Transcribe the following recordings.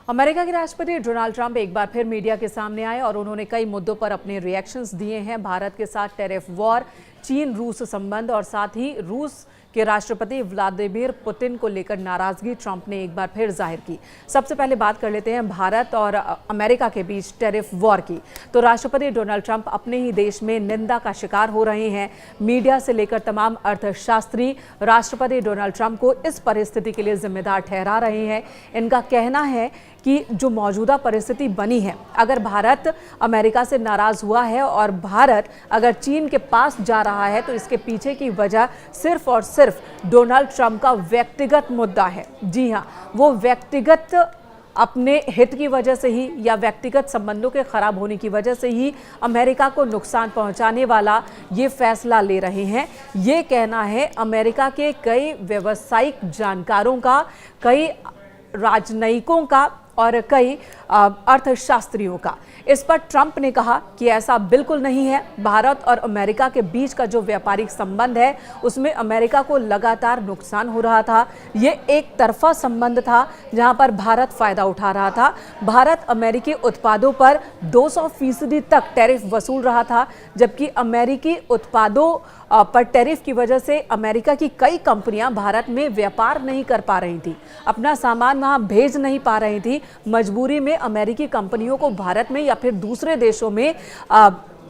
America के राष्ट्रपति Donald Trump एक बार फिर मीडिया के सामने आए और उन्होंने कई मुद्दों पर अपने रिएक्शंस दिए हैं। भारत के साथ टैरिफ वॉर, चीन रूस संबंध और साथ ही रूस के राष्ट्रपति व्लादिमीर पुतिन को लेकर नाराजगी ट्रंप ने एक बार फिर जाहिर की। सबसे पहले बात कर लेते हैं भारत और अमेरिका के बीच टैरिफ वॉर की। तो राष्ट्रपति डोनाल्ड ट्रंप अपने ही देश में निंदा का शिकार हो रहे हैं। मीडिया से लेकर तमाम अर्थशास्त्री राष्ट्रपति डोनाल्ड ट्रंप को इस परिस्थिति के लिए जिम्मेदार ठहरा रहे हैं। इनका कहना है कि जो मौजूदा परिस्थिति बनी है, अगर भारत अमेरिका से नाराज हुआ है और भारत अगर चीन के पास जा रहा है तो इसके पीछे की वजह सिर्फ और सिर्फ डोनाल्ड ट्रंप का व्यक्तिगत मुद्दा है। जी हां, वो व्यक्तिगत अपने हित की वजह से ही या व्यक्तिगत संबंधों के खराब होने की वजह से ही अमेरिका को नुकसान पहुंचाने वाला ये फैसला ले रहे हैं। ये कहना है अमेरिका के कई व्यावसायिक जानकारों का, कई राजनयिकों का और कई अर्थशास्त्रियों का। इस पर ट्रंप ने कहा कि ऐसा बिल्कुल नहीं है। भारत और अमेरिका के बीच का जो व्यापारिक संबंध है उसमें अमेरिका को लगातार नुकसान हो रहा था। ये एक तरफा संबंध था जहां पर भारत फायदा उठा रहा था। भारत अमेरिकी उत्पादों पर 200% तक टैरिफ वसूल रहा था, जबकि अमेरिकी उत्पादों पर टैरिफ की वजह से अमेरिका की कई कंपनियां भारत में व्यापार नहीं कर पा रही थी, अपना सामान वहां भेज नहीं पा रही थी। मजबूरी में अमेरिकी कंपनियों को भारत में या फिर दूसरे देशों में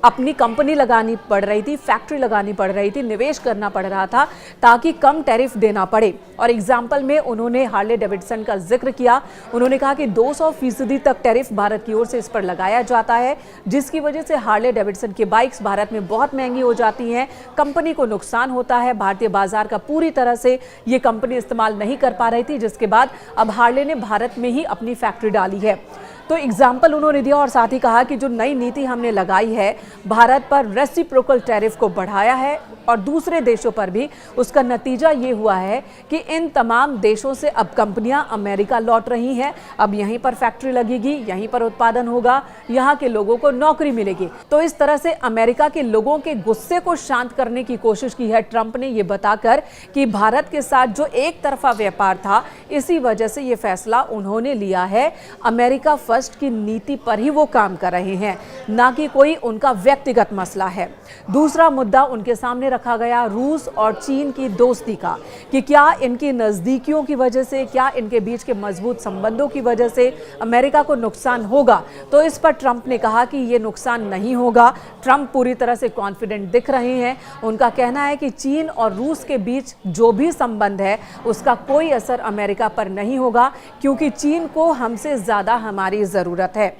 अपनी कंपनी लगानी पड़ रही थी, फैक्ट्री लगानी पड़ रही थी, निवेश करना पड़ रहा था ताकि कम टैरिफ देना पड़े। और एग्जाम्पल में उन्होंने हार्ले डेविडसन का जिक्र किया। उन्होंने कहा कि 200% तक टैरिफ भारत की ओर से इस पर लगाया जाता है, जिसकी वजह से हार्ले डेविडसन की बाइक्स भारत में बहुत महंगी हो जाती हैं, कंपनी को नुकसान होता है। भारतीय बाजार का पूरी तरह से ये कंपनी इस्तेमाल नहीं कर पा रही थी, जिसके बाद अब हार्ले ने भारत में ही अपनी फैक्ट्री डाली है। तो एग्जाम्पल उन्होंने दिया और साथ ही कहा कि जो नई नीति हमने लगाई है, भारत पर रेसिप्रोकल टैरिफ को बढ़ाया है और दूसरे देशों पर भी। उसका नतीजा ये हुआ है कि इन तमाम देशों से अब कंपनियां अमेरिका लौट रही हैं। अब यहीं पर फैक्ट्री लगेगी, यहीं पर उत्पादन होगा, यहाँ के लोगों को नौकरी मिलेगी। तो इस तरह से अमेरिका के लोगों के गुस्से को शांत करने की कोशिश की है ट्रंप ने, ये बताकर कि भारत के साथ जो एक तरफा व्यापार था, इसी वजह से ये फैसला उन्होंने लिया है। अमेरिका फर्स्ट की नीति पर ही वो काम कर रहे हैं, ना कि कोई उनका व्यक्तिगत मसला है। दूसरा मुद्दा उनके सामने रखा गया रूस और चीन की दोस्ती का, कि क्या इनकी नज़दीकियों की वजह से, क्या इनके बीच के मजबूत संबंधों की वजह से अमेरिका को नुकसान होगा। तो इस पर ट्रंप ने कहा कि ये नुकसान नहीं होगा। ट्रंप पूरी तरह से कॉन्फिडेंट दिख रहे हैं। उनका कहना है कि चीन और रूस के बीच जो भी संबंध है उसका कोई असर अमेरिका पर नहीं होगा, क्योंकि चीन को हमसे ज़्यादा हमारी ज़रूरत है।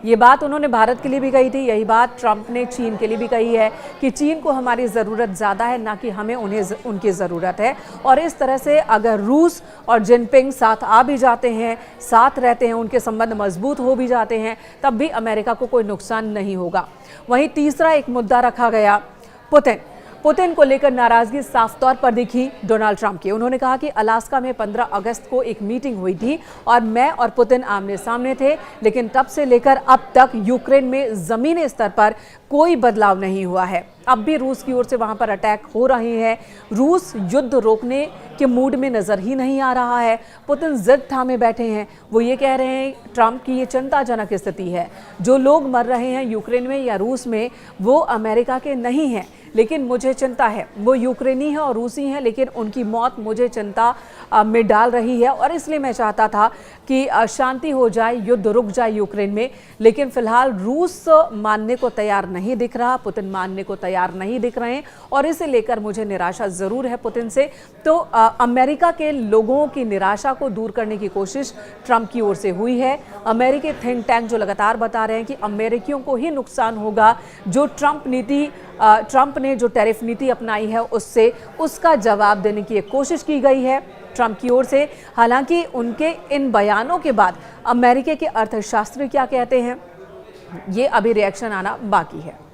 ये बात उन्होंने भारत के लिए भी कही थी, यही बात ट्रंप ने चीन के लिए भी कही है कि चीन को हमारी ज़रूरत ज़्यादा है, ना कि हमें उनकी ज़रूरत है। और इस तरह से अगर रूस और जिनपिंग साथ आ भी जाते हैं, साथ रहते हैं, उनके संबंध मजबूत हो भी जाते हैं, तब भी अमेरिका को कोई नुकसान नहीं होगा। वहीं तीसरा एक मुद्दा रखा गया पुतिन को लेकर नाराजगी साफ तौर पर दिखी डोनाल्ड ट्रंप की। उन्होंने कहा कि अलास्का में 15 अगस्त को एक मीटिंग हुई थी और मैं और पुतिन आमने सामने थे, लेकिन तब से लेकर अब तक यूक्रेन में जमीनी स्तर पर कोई बदलाव नहीं हुआ है। अब भी रूस की ओर से वहां पर अटैक हो रहे हैं। रूस युद्ध रोकने के मूड में नजर ही नहीं आ रहा है। पुतिन जिद थामे बैठे हैं। वो ये कह रहे हैं ट्रंप की ये चिंताजनक स्थिति है। जो लोग मर रहे हैं यूक्रेन में या रूस में, वो अमेरिका के नहीं हैं, लेकिन मुझे चिंता है। वो यूक्रेनी है और रूसी हैं, लेकिन उनकी मौत मुझे चिंता में डाल रही है और इसलिए मैं चाहता था कि शांति हो जाए, युद्ध रुक जाए यूक्रेन में। लेकिन फिलहाल रूस मानने को तैयार नहीं दिख रहा, पुतिन मानने को तैयार नहीं दिख रहे हैं और इसे लेकर मुझे निराशा ज़रूर है पुतिन से। तो अमेरिका के लोगों की निराशा को दूर करने की कोशिश ट्रंप की ओर से हुई है। अमेरिकी थिंक टैंक जो लगातार बता रहे हैं कि अमेरिकियों को ही नुकसान होगा, जो ट्रंप ने जो टैरिफ नीति अपनाई है उससे, उसका जवाब देने की एक कोशिश की गई है ट्रंप की ओर से। हालांकि उनके इन बयानों के बाद अमेरिका के अर्थशास्त्री क्या कहते हैं, ये अभी रिएक्शन आना बाकी है।